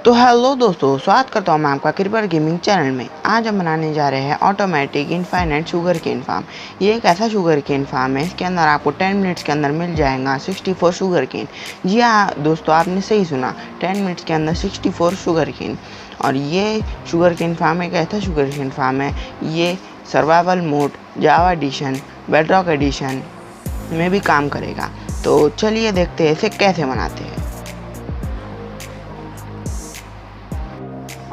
तो हेलो दोस्तों, स्वागत करता हूँ मैं आपका क्रिपर गेमिंग चैनल में। आज हम बनाने जा रहे हैं automatic infinite sugar cane farm. ये एक ऐसा शुगर केन फार्म है, इसके अंदर आपको 10 मिनट्स के अंदर मिल जाएगा 64 शुगर केन। जी हाँ दोस्तों, आपने सही सुना, 10 मिनट्स के अंदर 64 शुगर केन। और ये शुगर केन फार्म एक ऐसा शुगर केन फार्म है, ये survival mode, Java edition, bedrock edition में भी काम करेगा। तो चलिए देखते हैं इसे कैसे बनाते हैं।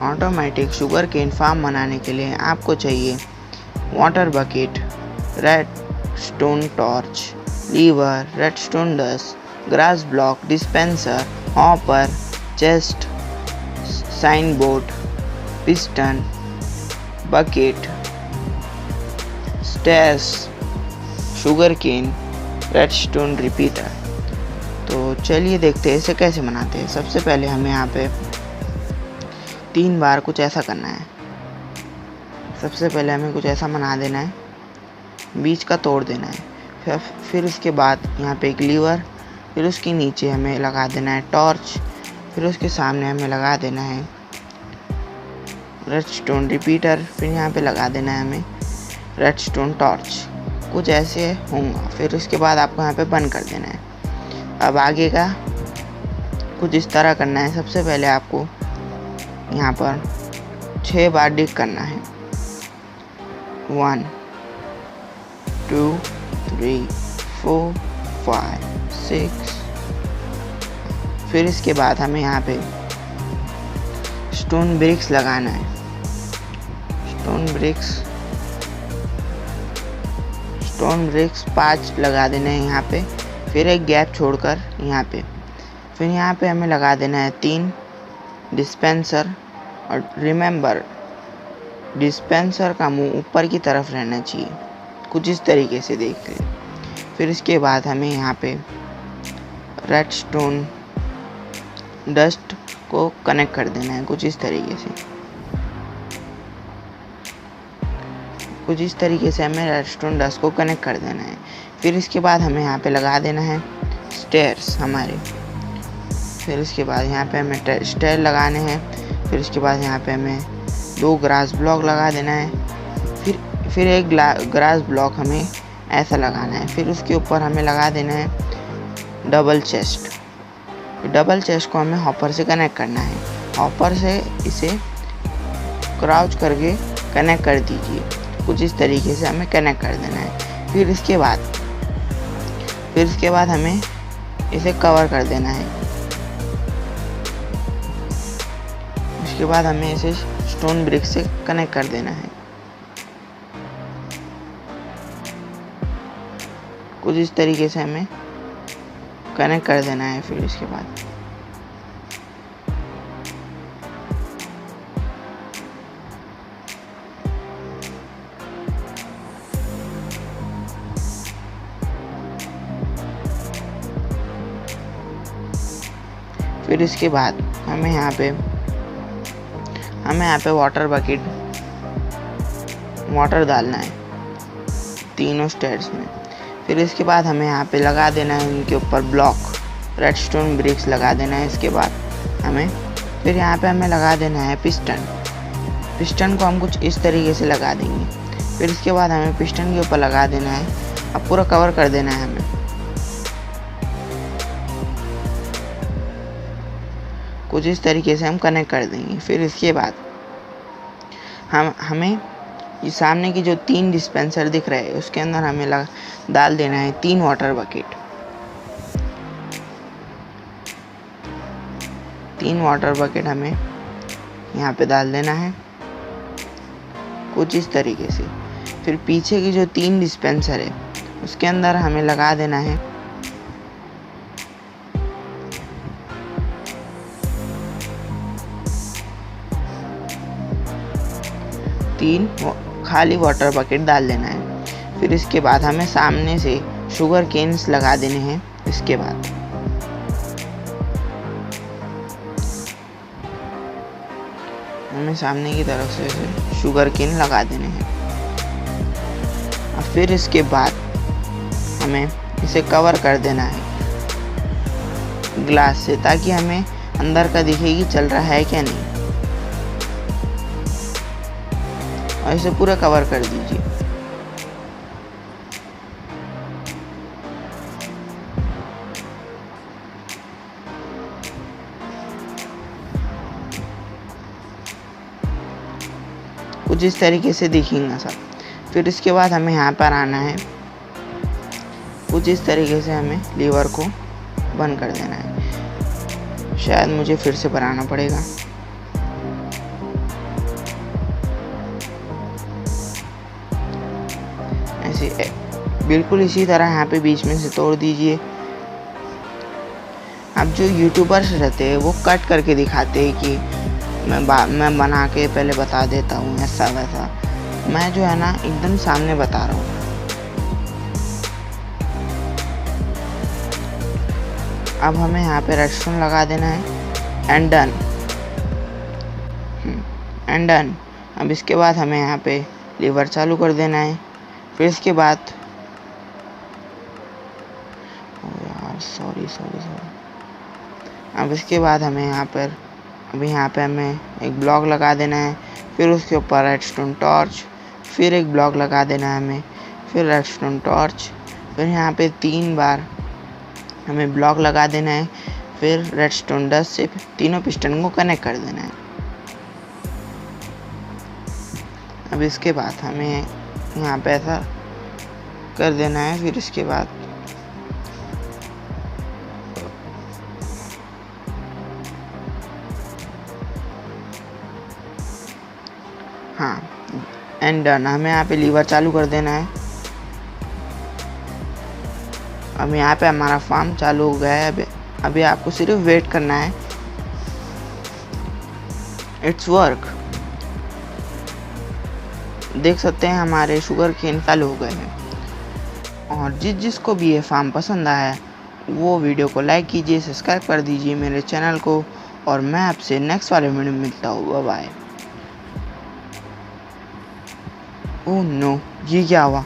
ऑटोमेटिक शुगर केन फार्म बनाने के लिए आपको चाहिए water bucket, red stone torch, lever, red stone dust, grass block, dispenser, hopper, chest, sign board, piston, bucket, stairs, sugar cane, red stone repeater. तो चलिए देखते हैं इसे कैसे बनाते हैं। सबसे पहले हमें यहाँ पे 3 बार कुछ ऐसा करना है। सबसे पहले हमें कुछ ऐसा बना देना है, बीच का तोड़ देना है। फिर उसके बाद यहाँ पे एक लीवर, फिर उसके नीचे हमें लगा देना है टॉर्च, फिर उसके सामने हमें लगा देना है रेड स्टोन रिपीटर, फिर यहाँ पे लगा देना है हमें रेड स्टोन टॉर्च। कुछ ऐसे होगा। फिर उसके बाद आपको यहाँ पे बंद कर देना है। अब आगे का कुछ इस तरह करना है। सबसे पहले आपको यहाँ पर 6 बार डिग करना है। 1 2 3 4 5 6। फिर इसके बाद हमें यहाँ पे स्टोन ब्रिक्स लगाना है। स्टोन ब्रिक्स 5 लगा देना है यहाँ पे। फिर एक गैप छोड़कर यहाँ पे, फिर यहाँ पे हमें लगा देना है 3 डिस्पेंसर। और रिमेंबर, डिस्पेंसर का मुंह ऊपर की तरफ रहना चाहिए, कुछ इस तरीके से देख लें। फिर इसके बाद हमें यहाँ पे रेड स्टोन डस्ट को कनेक्ट कर देना है, कुछ इस तरीके से हमें रेड स्टोन डस्ट को कनेक्ट कर देना है। फिर इसके बाद हमें यहाँ पे लगा देना है स्टेयर्स हमारे। फिर इसके बाद यहाँ पे हमें स्टेयर लगाने हैं। फिर इसके बाद यहाँ पे हमें 2 ग्रास ब्लॉक लगा देना है। फिर एक ग्रास ब्लॉक हमें ऐसा लगाना है। फिर उसके ऊपर हमें लगा देना है डबल चेस्ट को हमें हॉपर से कनेक्ट करना है। हॉपर से इसे क्राउच करके कनेक्ट कर दीजिए, कुछ इस तरीके से हमें कनेक्ट कर देना है। फिर इसके बाद हमें इसे कवर कर देना है। उसके बाद हमें इसे स्टोन ब्रिक से कनेक्ट कर देना है, कुछ इस तरीके से हमें कनेक्ट कर देना है। फिर इसके बाद हमें यहाँ पे वाटर बकेट, वाटर डालना है तीनों स्टेयर्स में। फिर इसके बाद हमें यहाँ पे लगा देना है इनके ऊपर ब्लॉक, रेड स्टोन ब्रिक्स लगा देना है। इसके बाद फिर यहाँ पे हमें लगा देना है पिस्टन को हम कुछ इस तरीके से लगा देंगे। फिर इसके बाद हमें पिस्टन के ऊपर लगा देना है, अब पूरा कवर कर देना है हमें, कुछ इस तरीके से हम कनेक्ट कर देंगे। फिर इसके बाद हमें ये सामने की जो 3 डिस्पेंसर दिख रहे हैं उसके अंदर हमें डाल देना है 3 वाटर बकेट। 3 वाटर बकेट हमें यहाँ पे डाल देना है, कुछ इस तरीके से। फिर पीछे की जो 3 डिस्पेंसर है उसके अंदर हमें लगा देना है 3 खाली वाटर बकेट डाल देना है। फिर इसके बाद हमें सामने से शुगर केन्स लगा देने हैं। इसके बाद हमें सामने की तरफ से शुगर केन लगा देने हैं। और फिर इसके बाद हमें इसे कवर कर देना है ग्लास से, ताकि हमें अंदर का दिखेगी चल रहा है क्या नहीं, और इसे पूरा कवर कर दीजिए। कुछ इस तरीके से दिखेगा सब। फिर इसके बाद हमें यहाँ पर आना है, कुछ इस तरीके से हमें लीवर को बंद कर देना है। शायद मुझे फिर से बनाना पड़ेगा। ऐसे बिल्कुल इसी तरह यहाँ पे बीच में से तोड़ दीजिए। अब जो यूट्यूबर्स रहते हैं वो कट करके दिखाते हैं कि मैं बना के पहले बता देता हूँ ऐसा वैसा। मैं जो है ना एकदम सामने बता रहा हूँ। अब हमें यहाँ पे रेडस्टोन लगा देना है एंड डन, एंड डन। अब इसके बाद हमें यहाँ पे लीवर चालू कर देना है। फिर इसके बाद सॉरी। अब इसके बाद हमें यहाँ पर हमें एक ब्लॉक लगा देना है। फिर उसके ऊपर रेडस्टोन टॉर्च, फिर एक ब्लॉक लगा देना है हमें, फिर रेडस्टोन टॉर्च, फिर यहाँ पे 3 बार हमें ब्लॉक लगा देना है। फिर रेडस्टोन डस्ट से तीनों पिस्टन को कनेक्ट कर देना है। अब इसके बाद हमें यहाँ पे ऐसा कर देना है। फिर इसके बाद हाँ एंड डन। हमें यहाँ पे लीवर चालू कर देना है। अब यहाँ पे हमारा फार्म चालू हो गया है। अभी आपको सिर्फ वेट करना है। It's work. देख सकते हैं हमारे शुगर केन चालू हो गए हैं। और जिसको भी ये फार्म पसंद आया वो वीडियो को लाइक कीजिए, सब्सक्राइब कर दीजिए मेरे चैनल को, और मैं आपसे नेक्स्ट वाले वीडियो में मिलता हूँ। Bye bye. ओह नो, ये क्या हुआ?